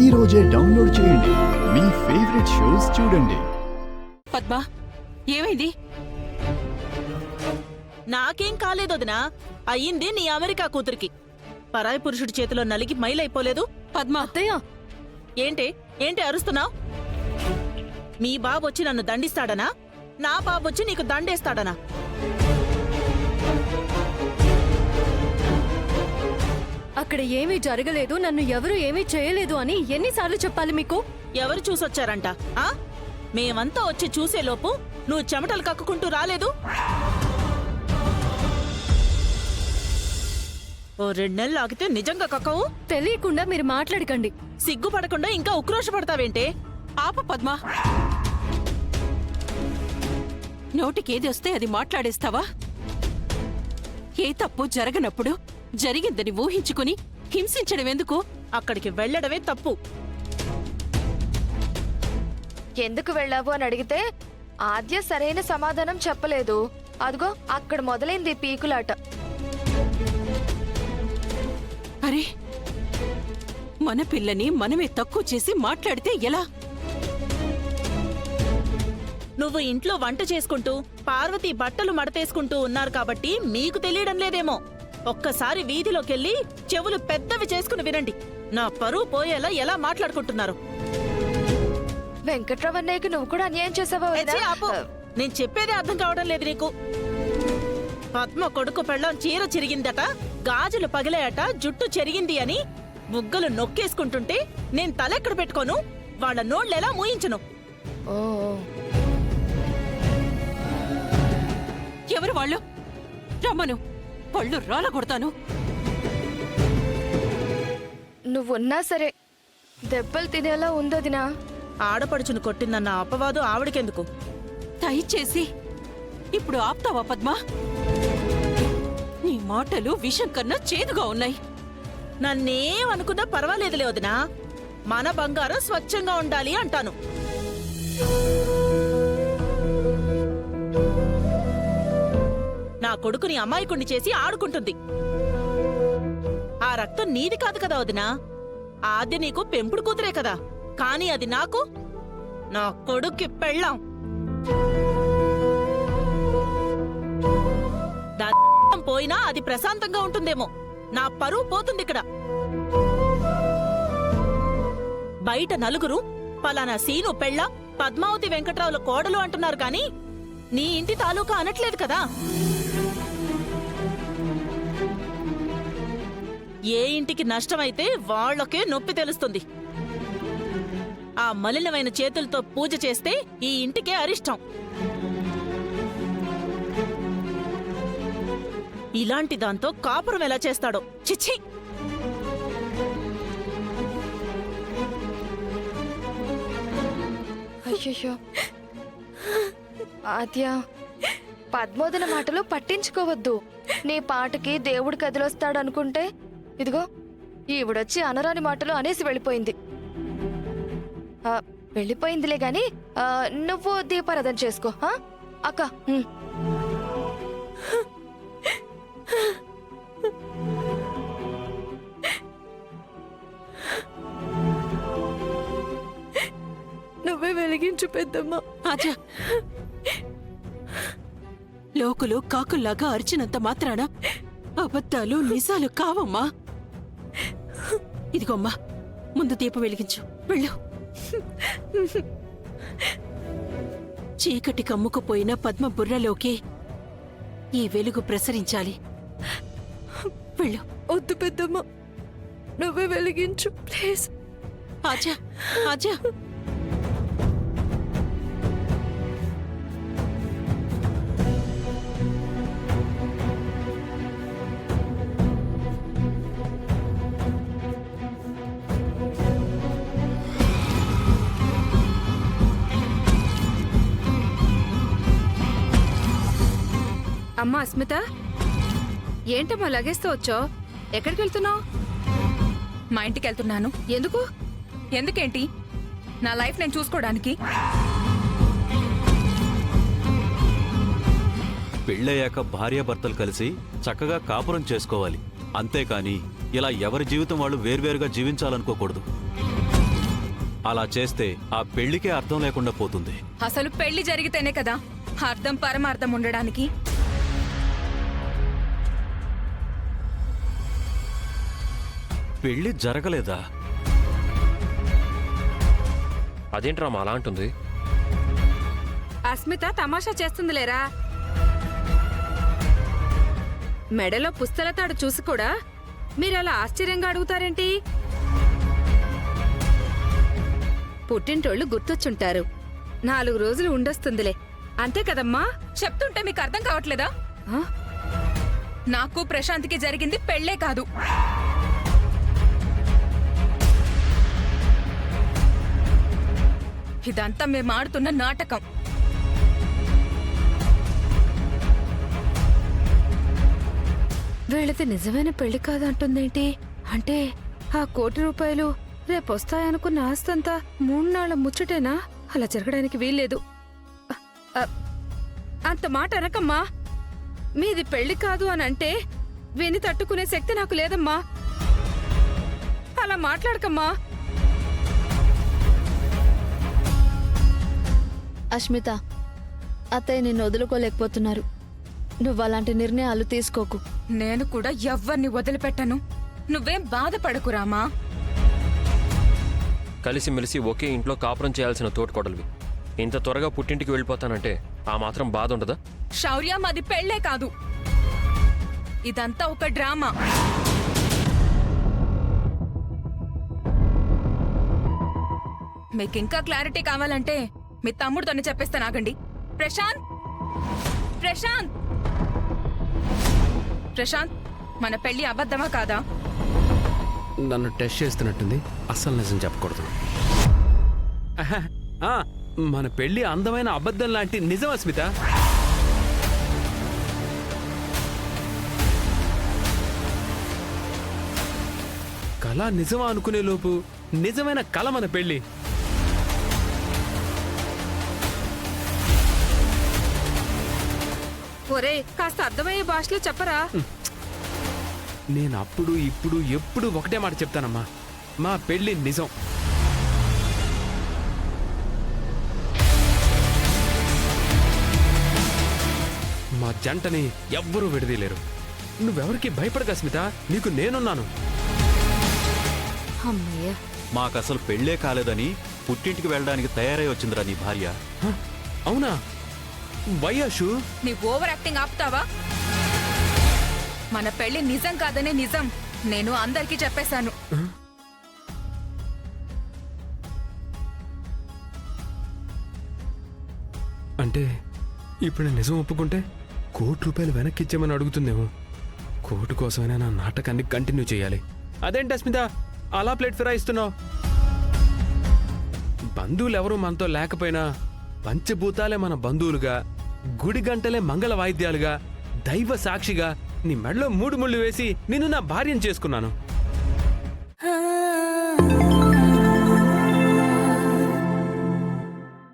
ఈ రోజే డౌన్లోడ్ చేయండి. మీ ఫేవరెట్ షోస్ చూడండి. పద్మ, ఏమైంది? నాకేం కాలేదొదినా. అయ్యింది నీ అమెరికా కూతురికి. పరాయి పురుషుడి చేతిలో నలిగి మైలైపోలేదు. పద్మ, అత్తయ్య, ఏంటి అరుస్తున్నావు? మీ బాబొచ్చి నన్ను దండిస్తాడనా? నా బాబొచ్చి నీకు దండేస్తాడనా? అక్కడ ఏమీ జరగలేదు, నన్ను ఎవరు ఏమీ చేయలేదు అని ఎన్నిసార్లు చెప్పాలి మీకు? ఎవరు చూసొచ్చారంట? ఆ మేమంతా వచ్చి చూసేలోపు నువ్వు చెమటలు కక్కుకుంటూ రాలేదు? ఓ 2 నెలలు ఆగితే నిజంగా కక్కవు. తెలియకుండా మీరు మాట్లాడకండి. సిగ్గుపడకుండా ఇంకా ఉక్రోషపడతావేంటే? ఆపు పద్మ. నోటికేది వస్తే అది మాట్లాడేస్తావా? ఏ తప్పు జరగనప్పుడు జరిగిందని ఊహించుకుని హింసించడం ఎందుకు? అక్కడికి వెళ్లడమే తప్పు. ఎందుకు వెళ్ళావు అని అడిగితే ఆద్య సరైన సమాధానం చెప్పలేదు. అదిగో అక్కడ మొదలైంది పీకులాట. అరే, మన పిల్లని మనమే తక్కువ చేసి మాట్లాడితే ఎలా? నువ్వు ఇంట్లో వంట చేసుకుంటూ పార్వతి బట్టలు మడతేసుకుంటూ ఉన్నారు కాబట్టి మీకు తెలియడం లేదేమో. ఒక్కసారి వీధిలోకెళ్ళి చెవులు పెద్దవి చేసుకుని వినండి. నా పరువు పోయేలా ఎలా మాట్లాడుకుంటున్నారు. వెంకట్రామన్నయ్యకి నువ్వు కూడా అన్యాయం చేసావా వదినా? ఏచీ, ఆపు. నేను చెప్పేదే అర్థం కావడం లేదు నీకు. పద్మ కొడుకు పెళ్ళం చీర చిరిగిందట, గాజులు పగిలాయట, జుట్టు చెరిగింది అని బుగ్గలు నొక్కేసుకుంటుంటే నేను తలెక్కడ పెట్టుకోను? వాళ్ళ నోళ్ళెలా మూయించను? ఓ, ఎవరు వాళ్ళు? రమ్మను, పళ్ళు రాల కొడతాను. నువ్వున్నా సరే దెబ్బలు తినేలా ఉందోదినా. ఆడపడుచును కొట్టిందన్న అపవాదు ఆవిడకెందుకు? దయచేసి ఇప్పుడు ఆప్తావా పద్మ? నీ మాటలు విషం కన్నా చేదుగా ఉన్నాయి. నన్నేమనుకున్నా పర్వాలేదులే వదినా. మన బంగారం స్వచ్ఛంగా ఉండాలి అంటాను. నా కొడుకుని అమాయకుణ్ణి చేసి ఆడుకుంటుంది. ఆ రక్తం నీది కాదు కదా వదినా. ఆద్య నీకు పెంపుడు కూతురే కదా. కానీ అది నాకు, నా కొడుక్కి పెళ్ళాం. దాని పోయినా అది ప్రశాంతంగా ఉంటుందేమో. నా పరువు పోతుంది ఇక్కడ. బయట నలుగురు పలానా సీను పెళ్ళ పద్మావతి వెంకట్రావుల కోడలు అంటున్నారు కానీ నీ ఇంటి తాలూకా అనట్లేదు కదా. ఏ ఇంటికి నష్టమైతే వాళ్లకే నొప్పి తెలుస్తుంది. ఆ మలినమైన చేతులతో పూజ చేస్తే ఈ ఇంటికే అరిష్టం. ఇలాంటి దాంతో కాపురం ఎలా చేస్తాడో, చిచ్చి. అయ్యయ్యో ఆద్య, పద్మోదన మాటలు పట్టించుకోవద్దు. నీ పాటకి దేవుడు కదిలొస్తాడనుకుంటే ఇదిగో ఈవిడొచ్చి అనరాని మాటలు అనేసి వెళ్ళిపోయింది. వెళ్ళిపోయిందిలే గాని నువ్వు దీపారాధన చేసుకో అక్క. నువ్వే వెలిగించు పెద్దమ్మ. ఆజా, లోకులు కాకుల్లాగా అరిచినంత మాత్రాన అబద్ధాలు నిజాలు కావమ్మా. ఇదిగోమ్మా, ముందు దీపం వెలిగించు, వెళ్ళు. చీకటి కమ్ముకుపోయిన పద్మ బుర్రలోకి ఈ వెలుగు ప్రసరించాలి. వెళ్ళు. వద్దు పెద్దమ్మ, నువ్వే వెలిగించు ప్లీజ్. ఆజా, ఆజా. అమ్మా అస్మిత, ఏంటమ్మా లగేజ్తో వచ్చావు? ఎక్కడికి వెళ్తున్నావు? మా ఇంటికి వెళ్తున్నాను. ఎందుకు? ఎందుకేంటి? నా లైఫ్ నేను చూసుకోవడానికి. పెళ్ళయ్యాక భార్యాభర్తలు కలిసి చక్కగా కాపురం చేసుకోవాలి. అంతేకాని ఇలా ఎవరి జీవితం వాళ్ళు వేర్వేరుగా జీవించాలనుకోకూడదు. అలా చేస్తే ఆ పెళ్లికే అర్థం లేకుండా పోతుంది. అసలు పెళ్లి జరిగితేనే కదా అర్థం పరమార్థం ఉండడానికి. పెళ్లి జరగలేదా? అదేంట్రా మా అలా అంటుంది? అస్మిత తమాషా చేస్తుంది లేరా. మెడలో పుస్తల తాడు చూసి కూడా మీరలా ఆశ్చర్యంగా అడుగుతారేంటి? పుట్టింటోళ్ళు గుర్తొచ్చుంటారు. 4 రోజులు ఉండొస్తుందిలే, అంతే కదమ్మా? చెప్తుంటే మీకు అర్థం కావట్లేదా? ఆ? నాకు ప్రశాంత్కి జరిగింది పెళ్లే కాదు. ఇదంతా మేము ఆడుతున్న నాటకం. వీళ్ళది నిజమైన పెళ్లి కాదంటుందేంటి? అంటే ఆ 1 కోటి రూపాయలు రేపొస్తాయనుకున్న ఆస్తంతా 3 నాళ్ల ముచ్చటేనా? అలా జరగడానికి వీల్లేదు. అంత మాట అనకమ్మా. మీది పెళ్లి కాదు అని అంటే విని తట్టుకునే శక్తి నాకు లేదమ్మా. అలా మాట్లాడకమ్మా. అస్మిత, అత్తయ్య నిన్ను వదులుకోలేకపోతున్నారు. నువ్వు అలాంటి నిర్ణయాలు తీసుకోకు. నేను కూడా ఎవ్వరిని వదిలిపెట్టను. నువ్వేం బాధపడకు రామా. కలిసిమెలిసి ఒకే ఇంట్లో కాపురం చేయాల్సిన తోటికోడలివి ఇంత త్వరగా పుట్టింటికి వెళ్ళిపోతానంటే ఆ మాత్రం బాధ ఉండదా? శౌర్య, మాది పెళ్లే కాదు. ఇదంతా ఒక డ్రామా. మీకింకా క్లారిటీ కావాలంటే మీ తమ్ముడితోనే చెప్పేస్తాను, ఆగండి. ప్రశాంత్, ప్రశాంత్, ప్రశాంత్, మన పెళ్లి అబద్ధమా కాదా? నన్ను టెస్ట్ చేస్తున్నట్టుంది. అస్సలు నిజం చెప్పకూడదు. ఆహా, ఆ, మన పెళ్లి అందమైన అబద్ధం లాంటి నిజం అస్మిత. కళ నిజమా అనుకునే లోపు నిజమైన కళ మన పెళ్లి. ఒరే, కాస్త అర్థమయ్యే భాషలో చెప్పరా. నేను అప్పుడు ఇప్పుడు ఎప్పుడు ఒకటే మాట చెప్తానమ్మా, మా పెళ్లి నిజం. మా జంటని ఎవ్వరూ విడదీయలేరు. నువ్వెవరికి భయపడక స్మిత, నీకు నేనున్నాను. అమ్మయ్య, మాకసలు పెళ్లే కాలేదని పుట్టింటికి వెళ్ళడానికి తయారై వచ్చిందిరా నీ భార్య. హ? అవునా? వయ్యాషు, నీ ఓవర్ యాక్టింగ్ ఆపుతావా? మన పెళ్లి నిజం కాదనే నిజం నేను అందరికీ చెప్పేశాను. అంటే ఇప్పుడు నేను నిజం ఒప్పుకుంటే 1 కోటి రూపాయలు వెనక్కి ఇచ్చేమని అడుగుతుందేమో. 1 కోటి కోసమైనా నా నాటకాన్ని కంటిన్యూ చేయాలి. అదేంటి అస్మిత అలా ప్లేట్ ఫిరాయిస్తున్నావు? బంధువులు ఎవరూ మనతో లేకపోయినా పంచభూతాలే మన బంధువులుగా, గుడి గంటలే మంగళ వాయిద్యాలుగా, దైవ సాక్షిగా నీ మెడలో 3 ముళ్ళు వేసి నిన్ను నా భార్యను చేసుకున్నాను.